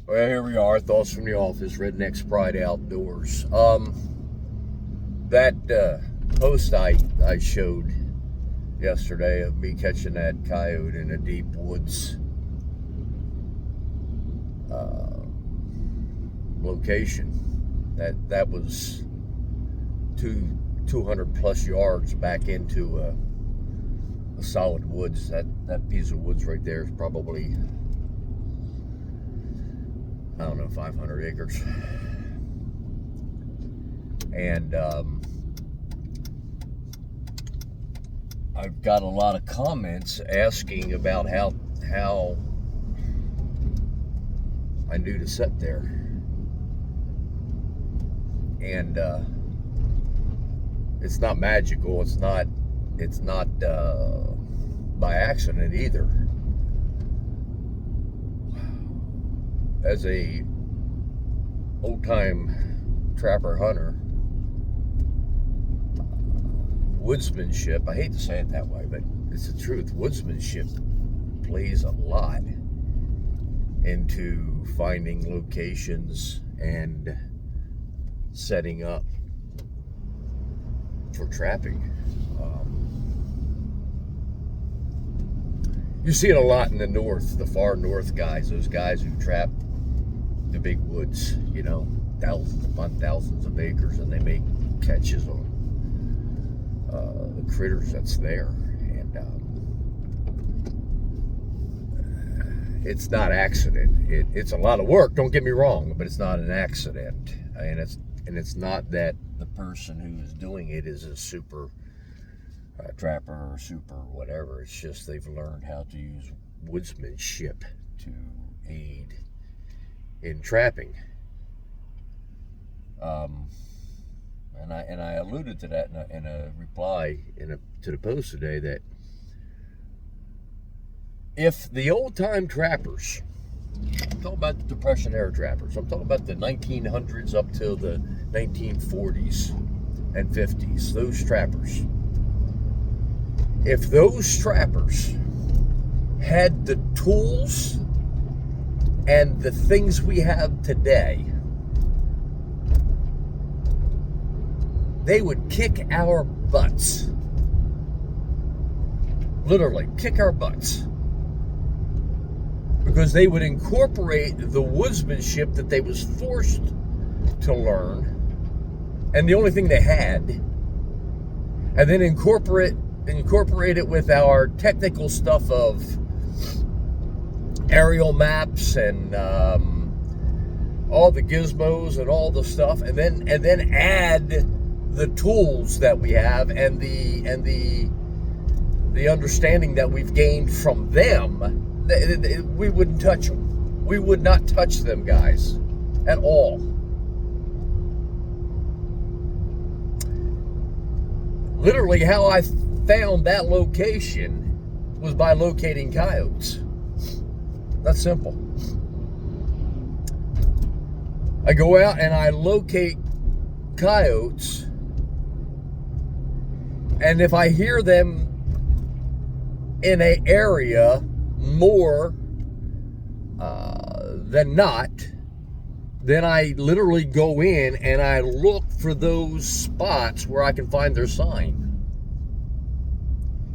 Well, here we are. Thoughts from the office. Rednecks Pride Outdoors. That post I showed yesterday of me catching that coyote in a deep woods location. That was 200 plus yards back into a solid woods. That piece of woods right there is probably, I don't know, 500 acres. And I've got a lot of comments asking about how I knew to set there. And it's not magical. It's not by accident either. As a old-time trapper hunter, woodsmanship, I hate to say it that way, but it's the truth. Woodsmanship plays a lot into finding locations and setting up for trapping. You see it a lot in the north, the far north guys, those guys who trap the big woods, thousands upon thousands of acres, and they make catches on the critters that's there. And it's not accident. It's a lot of work, don't get me wrong, but it's not an accident. And it's not that the person who is doing it is a super trapper or super whatever. It's just they've learned how to use woodsmanship to aid in trapping. And I alluded to that in a reply to the post today, that if the old-time trappers, I'm talking about the Depression era trappers, I'm talking about the 1900s up till the 1940s and 50s, those trappers, if those trappers had the tools and the things we have today, they would kick our butts. Literally, kick our butts. Because they would incorporate the woodsmanship that they was forced to learn, and the only thing they had, and then incorporate it with our technical stuff of aerial maps and all the gizmos and all the stuff, and then add the tools that we have and the understanding that we've gained from them. We wouldn't touch them. We would not touch them, guys, at all. Literally, how I found that location was by locating coyotes. That's simple. I go out and I locate coyotes, and if I hear them in an area more than not, then I literally go in and I look for those spots where I can find their sign.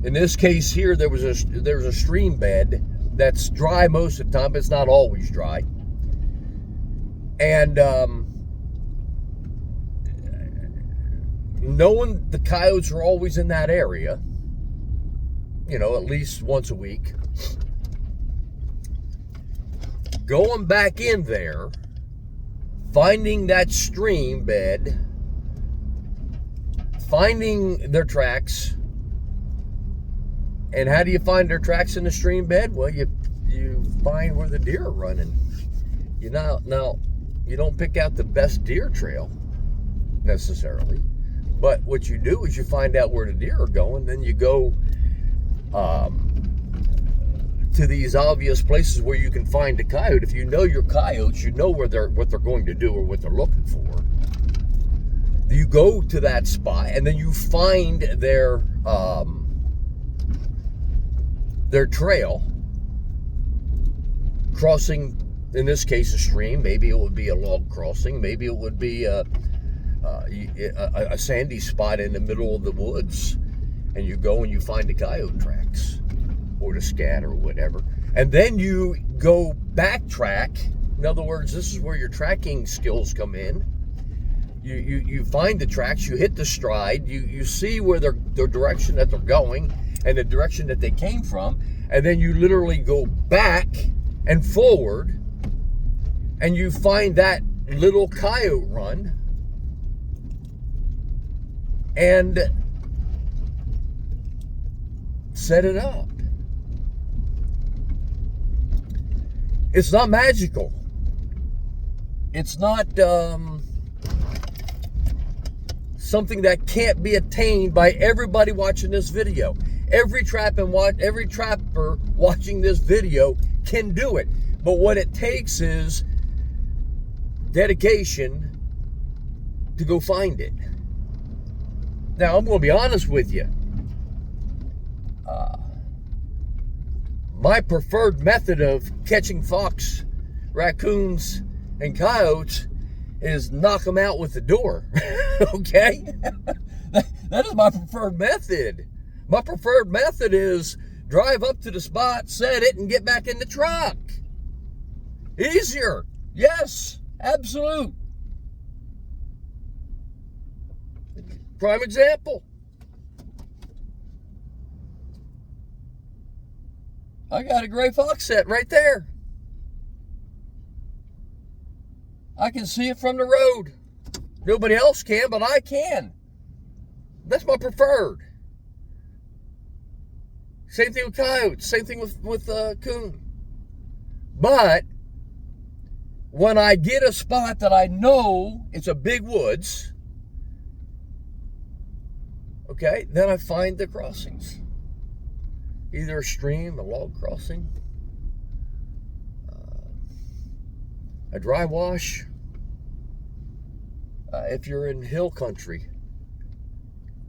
In this case here, there was a stream bed that's dry most of the time, but it's not always dry. And knowing the coyotes are always in that area, at least once a week, going back in there, finding that stream bed, finding their tracks. And how do you find their tracks in the stream bed? Well, you find where the deer are running. Now, you don't pick out the best deer trail necessarily, but what you do is you find out where the deer are going. Then you go to these obvious places where you can find a coyote. If you know your coyotes, you know what they're going to do or what they're looking for. You go to that spot and then you find their trail crossing in this case, a stream. Maybe it would be a log crossing. Maybe it would be a sandy spot in the middle of the woods, and you go and you find the coyote tracks or the scat or whatever, and then you go backtrack. In other words, this is where your tracking skills come in. You find the tracks, you hit the stride, you see where the direction that they're going and the direction that they came from, and then you literally go back and forward, and you find that little coyote run, and set it up. It's not magical. It's not something that can't be attained by everybody watching this video. Every trapper watching this video can do it. But what it takes is dedication to go find it. Now, I'm going to be honest with you. My preferred method of catching fox, raccoons, and coyotes is knock them out with the door. Okay? That is my preferred method. My preferred method is drive up to the spot, set it, and get back in the truck. Easier. Yes, absolute. Prime example. I got a gray fox set right there. I can see it from the road. Nobody else can, but I can. That's my preferred. Same thing with coyotes. Same thing with coon. But when I get a spot that I know it's a big woods, okay, then I find the crossings. Either a stream, a log crossing, a dry wash. If you're in hill country,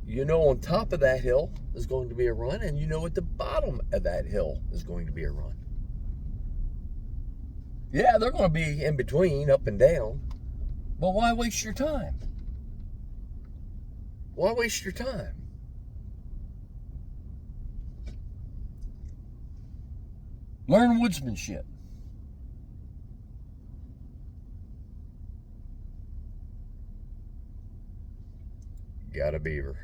you know on top of that hill is going to be a run, and you know at the bottom of that hill is going to be a run. Yeah, they're going to be in between, up and down, but why waste your time? Why waste your time? Learn woodsmanship. Got a beaver.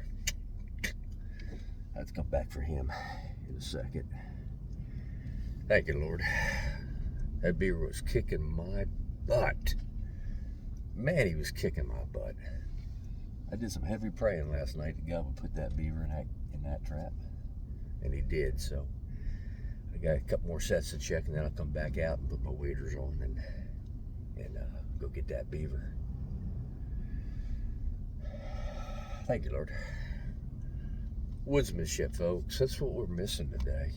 Let's come back for him in a second. Thank you, Lord. That beaver was kicking my butt. Man, he was kicking my butt. I did some heavy praying last night that God would put that beaver in that trap, and he did. So I got a couple more sets to check, and then I'll come back out and put my waders on and go get that beaver. Thank you, Lord. Woodsmanship, folks. That's what we're missing today.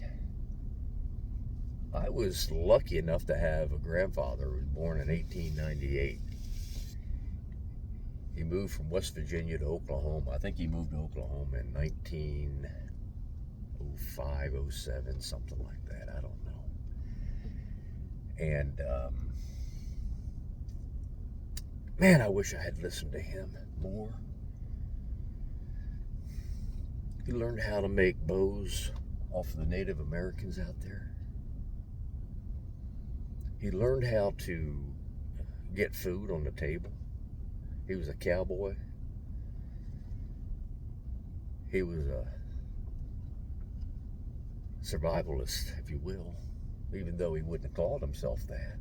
I was lucky enough to have a grandfather who was born in 1898. He moved from West Virginia to Oklahoma. I think he moved to Oklahoma in 1905, 07, something like that. I don't know. And, man, I wish I had listened to him more. He learned how to make bows off of the Native Americans out there. He learned how to get food on the table. He was a cowboy. He was a survivalist, if you will, even though he wouldn't have called himself that.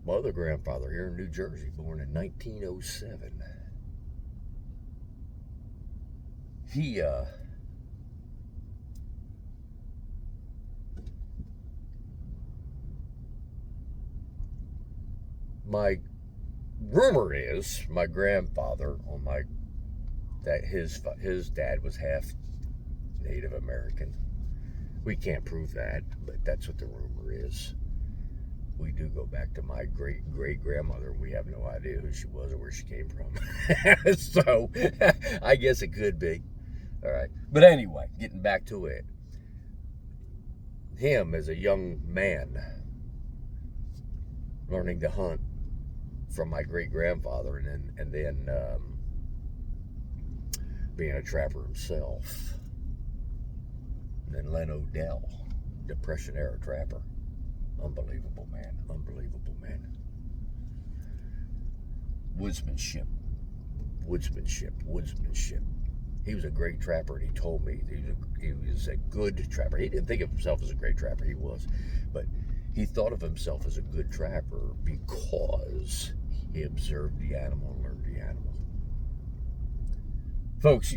My other grandfather here in New Jersey, born in 1907. My rumor is my grandfather his dad was half Native American. We can't prove that, but that's what the rumor is. We do go back to my great-great-grandmother. We have no idea who she was or where she came from. So, I guess it could be. All right. But anyway, getting back to it. Him as a young man, learning to hunt from my great-grandfather, and then being a trapper himself. And then Len Odell, Depression-era trapper. Unbelievable, man. Unbelievable, man. Woodsmanship. He was a great trapper, and he told me he was a good trapper. He didn't think of himself as a great trapper. He was. But he thought of himself as a good trapper because he observed the animal and learned the animal. Folks,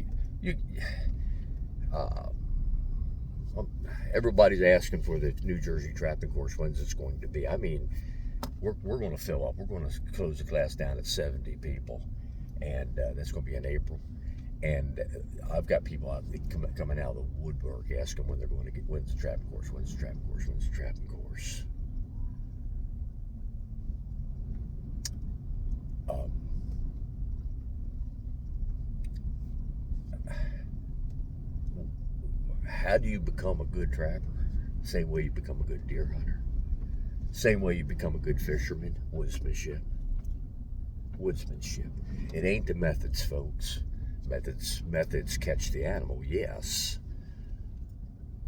everybody's asking for the New Jersey trapping course. When's it's going to be? I mean, we're going to fill up. We're going to close the class down at 70 people, and that's going to be in April. And I've got people out coming out of the woodwork asking when they're going to get, when's the trapping course? When's the trapping course? When's the trapping course? How do you become a good trapper? Same way you become a good deer hunter. Same way you become a good fisherman. Woodsmanship. It ain't the methods, folks. Methods catch the animal, yes.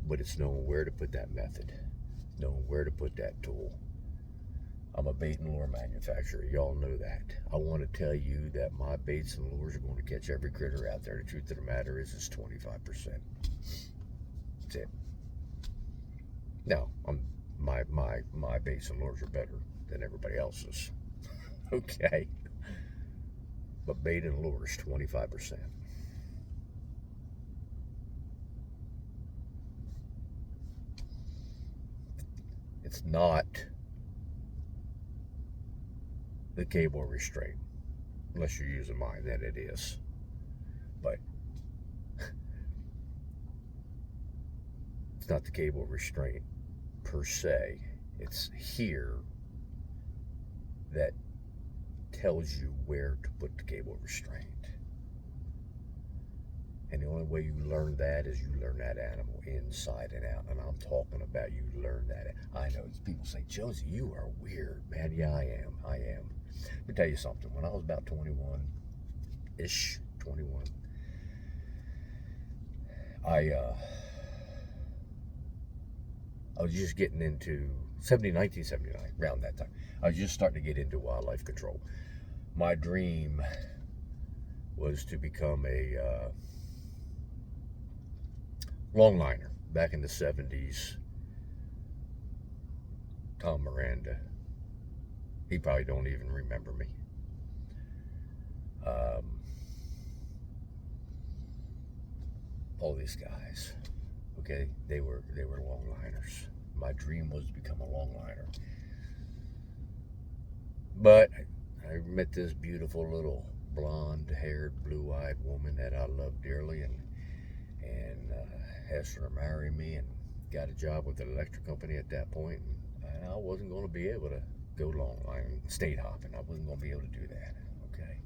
But it's knowing where to put that method. Knowing where to put that tool. I'm a bait and lure manufacturer. Y'all know that. I want to tell you that my baits and lures are going to catch every critter out there. The truth of the matter is it's 25%. That's it. Now, my baits and lures are better than everybody else's. Okay. But bait and lure is 25%. It's not the cable restraint, unless you're using mine, then it is. But it's not the cable restraint per se. It's here that tells you where to put the cable restraint. And the only way you learn that is you learn that animal inside and out. And I'm talking about you learn that. I know people say, Josie, you are weird, man. Yeah, I am. Let me tell you something. When I was about 21-ish, I was just getting into 1979, around that time. I was just starting to get into wildlife control. My dream was to become a longliner. Back in the 70s, Tom Miranda, he probably don't even remember me. All these guys, okay, they were longliners. My dream was to become a longliner. But I met this beautiful little blonde-haired, blue-eyed woman that I love dearly, and asked her to marry me, and got a job with the electric company at that point. And I wasn't going to be able to go longline, state hopping. I wasn't going to be able to do that. Okay.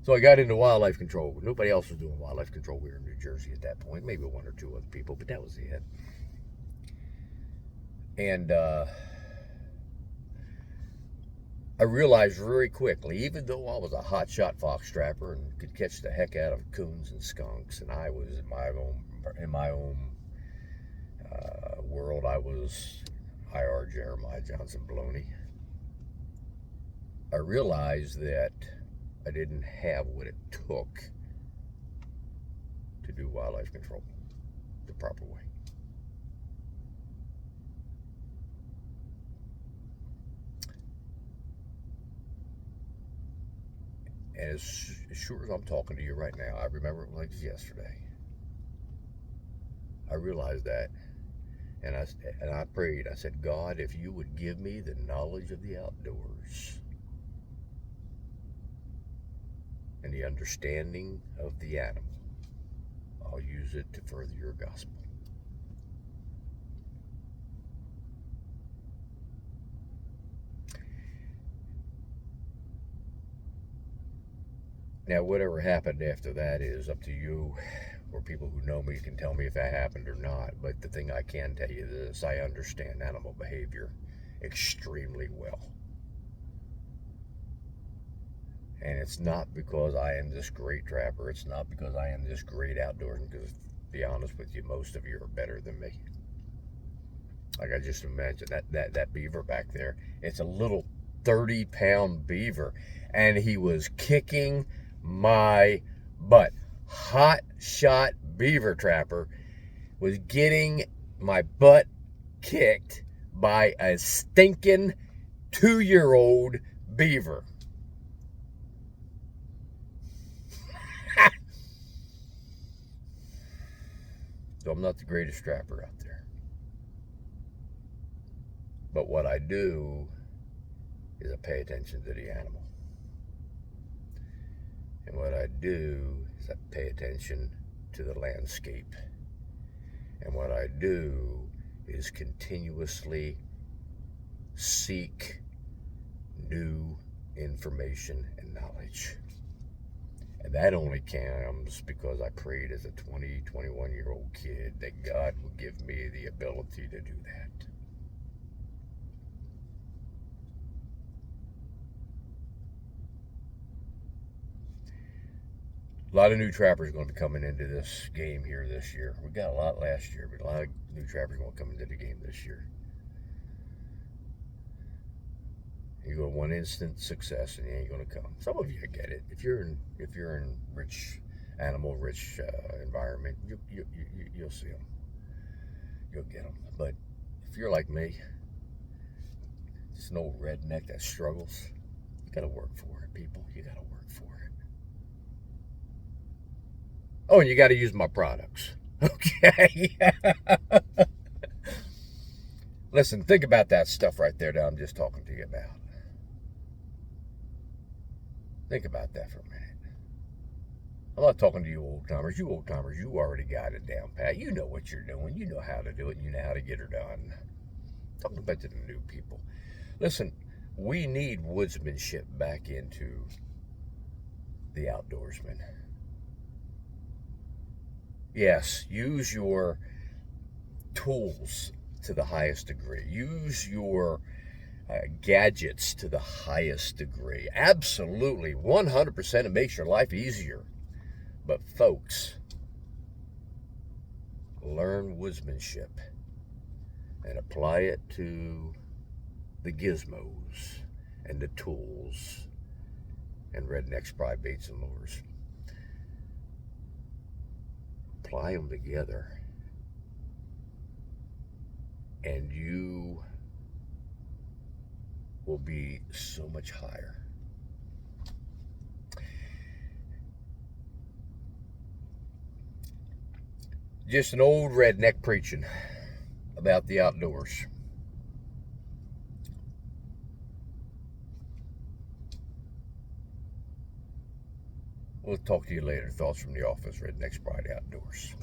So I got into wildlife control. Nobody else was doing wildlife control here in New Jersey at that point. Maybe one or two other people, but that was it. And I realized very quickly, even though I was a hotshot fox trapper and could catch the heck out of coons and skunks, and I was in my own world, I was IR Jeremiah Johnson Baloney. I realized that I didn't have what it took to do wildlife control the proper way. And as sure as I'm talking to you right now, I remember it like yesterday. I realized that, and I prayed. I said, God, if you would give me the knowledge of the outdoors and the understanding of the animal, I'll use it to further your gospel. Now, whatever happened after that is up to you, or people who know me can tell me if that happened or not. But the thing I can tell you is I understand animal behavior, extremely well. And it's not because I am this great trapper. It's not because I am this great outdoorsman, because to be honest with you, most of you are better than me. Like I just mentioned, that beaver back there, it's a little 30-pound beaver, and he was kicking my butt. Hot shot beaver trapper was getting my butt kicked by a stinking 2-year-old beaver. So I'm not the greatest trapper out there. But what I do is I pay attention to the animal. And what I do is I pay attention to the landscape. And what I do is continuously seek new information and knowledge. And that only comes because I prayed as a 21-year-old kid that God would give me the ability to do that. A lot of new trappers are going to be coming into this game here this year. We got a lot last year, but a lot of new trappers are going to come into the game this year. You're going to want instant success, and you ain't going to come. Some of you get it. If you're in rich animal-rich environment, you'll see them. You'll get them. But if you're like me, just an old redneck that struggles, you got to work for it, people. You got to work for it. Oh, and you got to use my products. Okay. Listen, think about that stuff right there that I'm just talking to you about. Think about that for a minute. I'm not talking to you old-timers. You old-timers, you already got it down pat. You know what you're doing. You know how to do it, and you know how to get her done. I'm talking about to the new people. Listen, we need woodsmanship back into the outdoorsman. Yes, use your tools to the highest degree. Use your gadgets to the highest degree. Absolutely, 100%. It makes your life easier. But folks, learn woodsmanship and apply it to the gizmos and the tools and Redneck Spry baits and lures. Apply them together, and you will be so much higher. Just an old redneck preaching about the outdoors. We'll talk to you later. Thoughts from the office, Redneck Spry Outdoors.